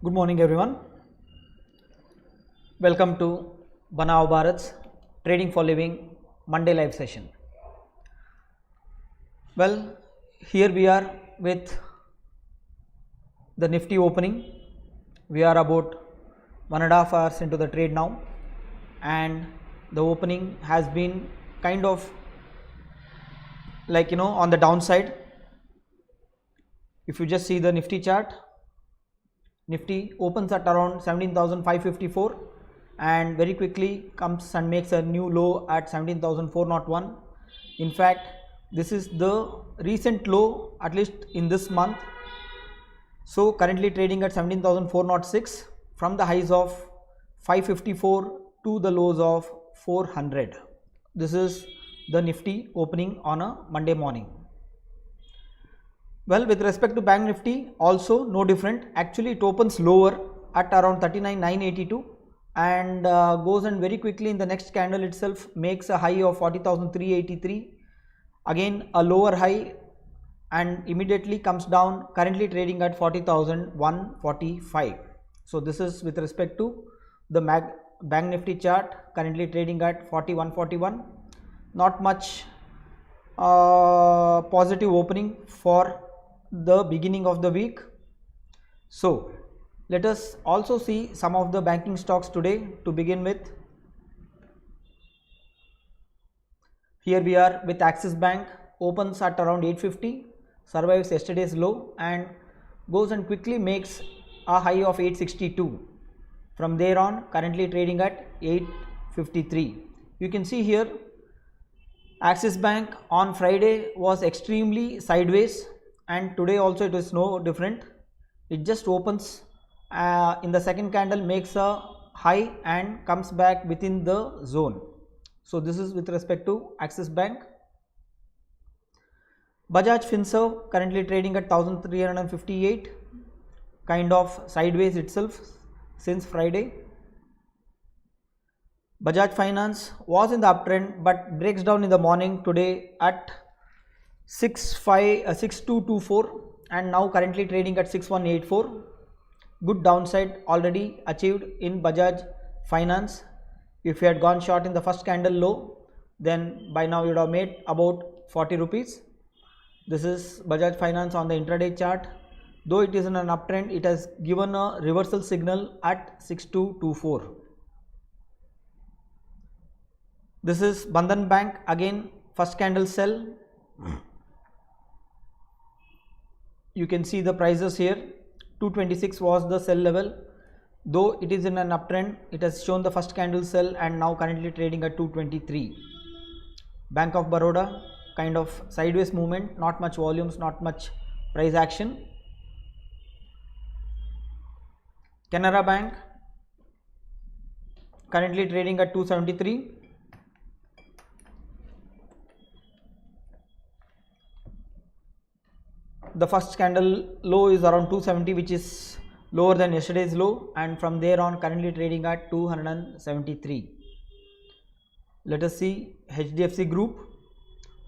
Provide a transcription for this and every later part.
Good morning everyone. Welcome to Banao Bharat's Trading for Living Monday live session. Well, here we are with the Nifty opening. We are about 1.5 hours into the trade now, and the opening has been kind of on the downside. If you just see the Nifty chart, Nifty opens at around 17,554 and very quickly comes and makes a new low at 17,401. In fact, this is the recent low, at least in this month. So currently trading at 17,406 from the highs of 554 to the lows of 400. This is the Nifty opening on a Monday morning. Well, with respect to Bank Nifty, also no different. Actually, it opens lower at around 39,982 and goes and very quickly in the next candle itself makes a high of 40,383. Again, a lower high and immediately comes down, currently trading at 40,145. So this is with respect to the Bank Nifty chart, currently trading at 4141. Not much positive opening for the beginning of the week. So let us also see some of the banking stocks today to begin with. Here we are with Axis Bank, opens at around 850, survives yesterday's low and goes and quickly makes a high of 862. From there on, currently trading at 853. You can see here Axis Bank on Friday was extremely sideways, and today also it is no different. It just opens in the second candle, makes a high and comes back within the zone. So this is with respect to Axis Bank. Bajaj Finserv currently trading at 1358, kind of sideways itself since Friday. Bajaj Finance was in the uptrend but breaks down in the morning today at 6224 and now currently trading at 6184. Good downside already achieved in Bajaj Finance. If you had gone short in the first candle low, then by now you would have made about 40 rupees. This is Bajaj Finance on the intraday chart. Though it is in an uptrend, it has given a reversal signal at 6224. This is Bandhan Bank, again first candle sell. You can see the prices here. 226 was the sell level. Though it is in an uptrend, it has shown the first candle sell and now currently trading at 223. Bank of Baroda, kind of sideways movement, not much volumes, not much price action. Canara Bank currently trading at 273. The first candle low is around 270, which is lower than yesterday's low, and from there on currently trading at 273. Let us see HDFC Group,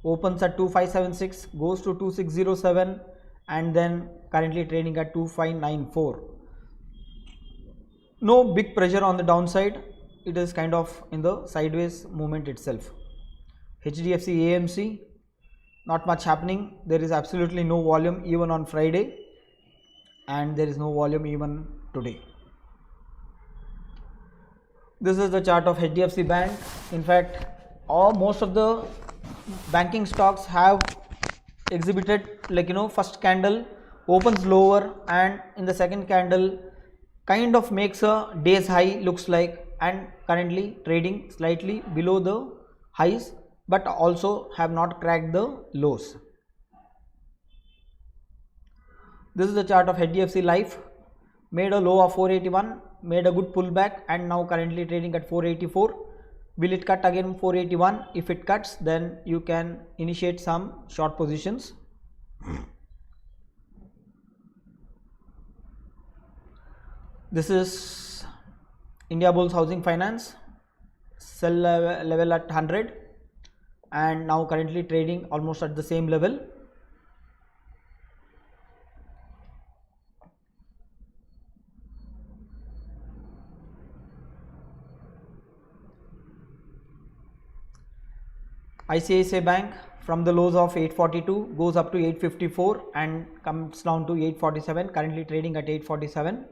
opens at 2576, goes to 2607 and then currently trading at 2594. No big pressure on the downside, it is kind of in the sideways movement itself. HDFC AMC, not much happening. There is absolutely no volume even on Friday and there is no volume even today. This is the chart of HDFC Bank. In fact, most of the banking stocks have exhibited first candle opens lower and in the second candle kind of makes a day's high, looks like, and currently trading slightly below the highs but also have not cracked the lows. This is the chart of HDFC Life, made a low of 481, made a good pullback and now currently trading at 484. Will it cut again 481? If it cuts, then you can initiate some short positions. This is Indiabulls Housing Finance, sell level at 100 and now currently trading almost at the same level. ICICI Bank from the lows of 842 goes up to 854 and comes down to 847, currently trading at 847.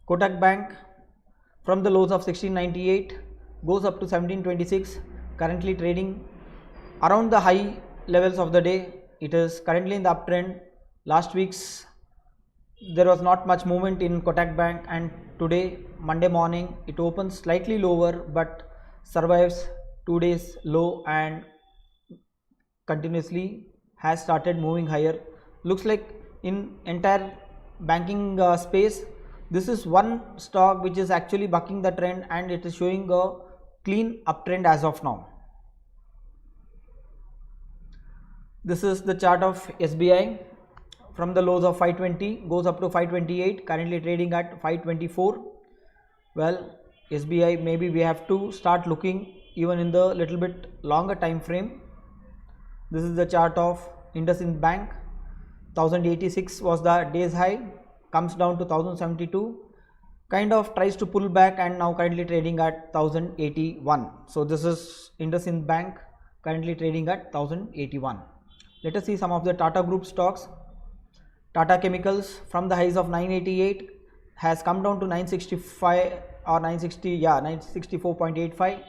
Kotak Bank from the lows of 1698 goes up to 1726, currently trading around the high levels of the day. It is currently in the uptrend. Last week's there was not much movement in Kotak Bank, and today Monday morning it opens slightly lower but survives 2 days low and continuously has started moving higher. Looks like in entire banking space, this is one stock which is actually bucking the trend and it is showing a clean uptrend as of now. This is the chart of SBI. From the lows of 520 goes up to 528, currently trading at 524. Well, SBI, maybe we have to start looking even in the little bit longer time frame. This is the chart of IndusInd Bank. 1086 was the day's high, comes down to 1072, kind of tries to pull back and now currently trading at 1081. So this is IndusInd Bank, currently trading at 1081. Let us see some of the Tata Group stocks. Tata Chemicals from the highs of 988 has come down to 965 or 964.85,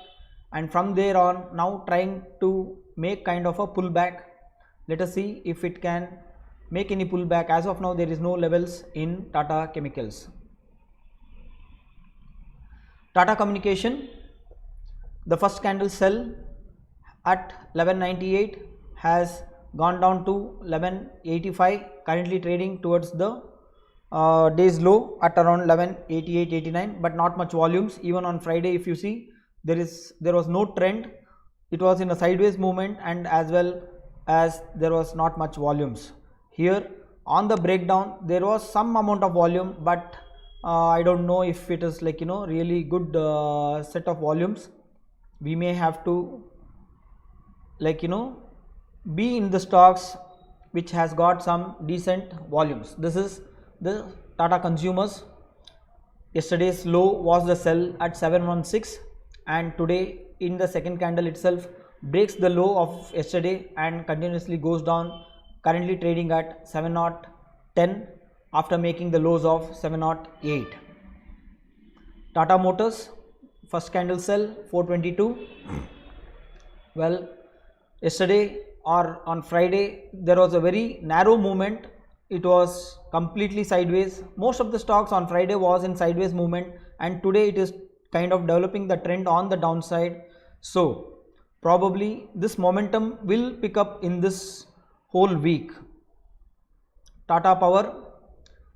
and from there on now trying to make kind of a pullback. Let us see if it can make any pullback. As of now there is no levels in Tata Chemicals. Tata Communication, the first candle sell at 1198 has gone down to 1185, currently trading towards the day's low at around 1188-89, but not much volumes. Even on Friday, if you see, there was no trend. It was in a sideways movement, and as well as there was not much volumes. Here on the breakdown there was some amount of volume, but I don't know if it is really good set of volumes. We may have to be in the stocks which has got some decent volumes. This is the Tata Consumers. Yesterday's low was the sell at 716, and today in the second candle itself breaks the low of yesterday and continuously goes down, currently trading at 7010 after making the lows of 708. Tata Motors, first candle sell 422. Well, yesterday or on Friday there was a very narrow movement. It was completely sideways. Most of the stocks on Friday was in sideways movement, and today it is kind of developing the trend on the downside. So probably this momentum will pick up in this whole week. Tata Power,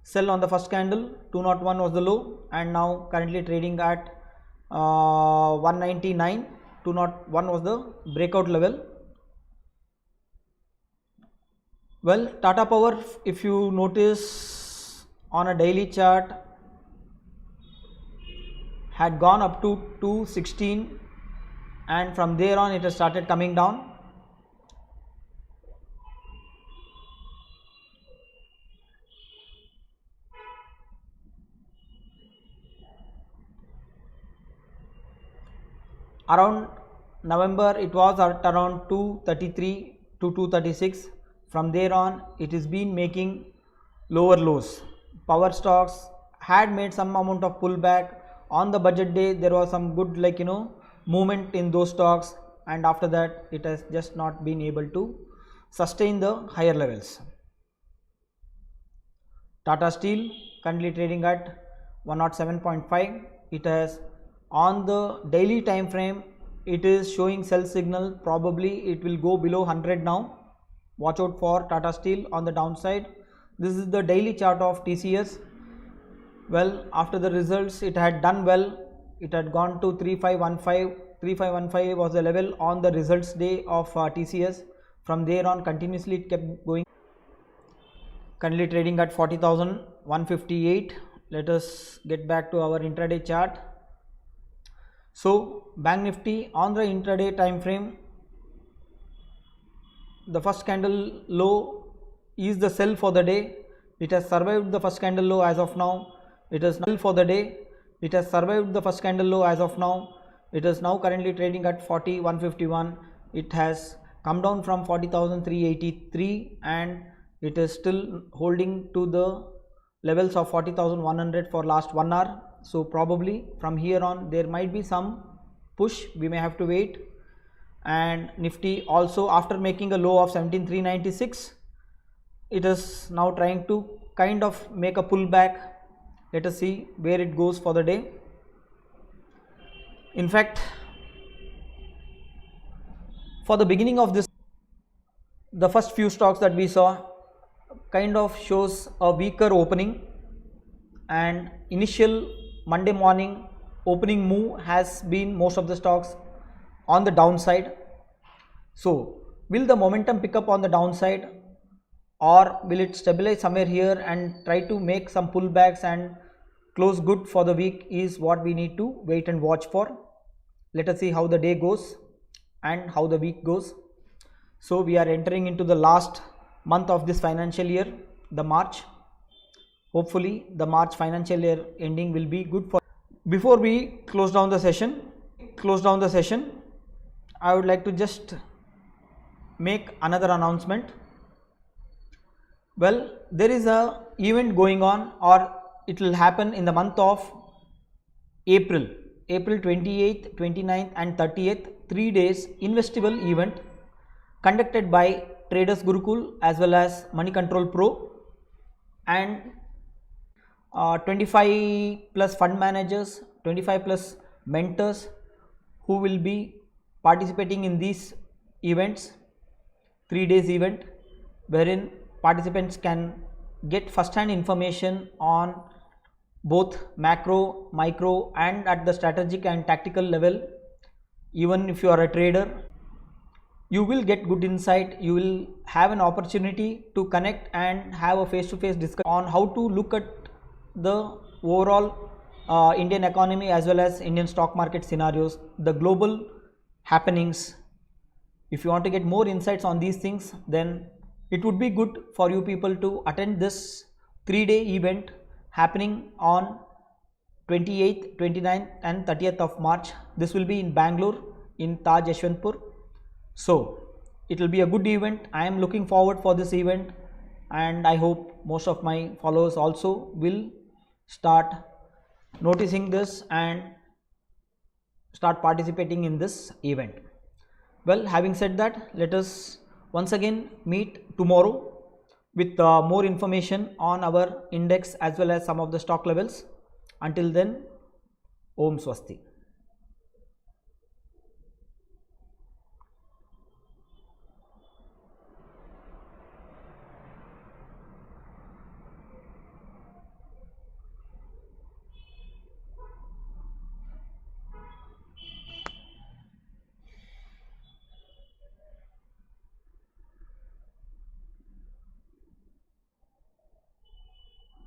sell on the first candle, 201 was the low, and now currently trading at 199. 201 was the breakout level. Well, Tata Power, if you notice on a daily chart, had gone up to 216, and from there on it has started coming down. Around November it was at around 233 to 236. From there on it has been making lower lows. Power stocks had made some amount of pullback. On the budget day there was some good movement in those stocks, and after that it has just not been able to sustain the higher levels. Tata Steel currently trading at 107.5. It has, on the daily time frame, it is showing sell signal. Probably it will go below 100 now. Watch out for Tata Steel on the downside. This is the daily chart of TCS. Well, after the results it had done well. It had gone to 3515. 3515 was the level on the results day of TCS. From there on continuously it kept going. Currently trading at 40,158. Let us get back to our intraday chart. So Bank Nifty on the intraday time frame, the first candle low is the sell for the day. It has survived the first candle low as of now. It is null for the day. It has survived the first candle low as of now. It is now currently trading at 40,151. It has come down from 40,383 and it is still holding to the levels of 40,100 for last 1 hour. So probably from here on there might be some push, we may have to wait. And Nifty also, after making a low of 17,396, it is now trying to kind of make a pullback. Let us see where it goes for the day. In fact, for the beginning of this, the first few stocks that we saw kind of shows a weaker opening, and initial Monday morning opening move has been most of the stocks on the downside. So will the momentum pick up on the downside, or will it stabilize somewhere here and try to make some pullbacks and close good for the week, is what we need to wait and watch for. Let us see how the day goes and how the week goes. So we are entering into the last month of this financial year, the March. Hopefully the March financial year ending will be good for. Before we close down the session, I would like to just make another announcement. Well, there is a event going on, or it will happen in the month of April 28th, 29th and 30th, 3 days investable event conducted by Traders Gurukul as well as Money Control Pro, and 25 plus fund managers, 25 plus mentors who will be participating in these events. 3 days event wherein participants can get first-hand information on both macro, micro and at the strategic and tactical level. Even if you are a trader, you will get good insight. You will have an opportunity to connect and have a face-to-face discussion on how to look at the overall Indian economy as well as Indian stock market scenarios, the global happenings. If you want to get more insights on these things, then it would be good for you people to attend this 3-day event happening on 28th, 29th and 30th of March. This will be in Bangalore in Taj Yashwantpur. So it will be a good event. I am looking forward for this event, and I hope most of my followers also will start noticing this and start participating in this event. Well, having said that, let us once again meet tomorrow with more information on our index as well as some of the stock levels. Until then, Om Swasti.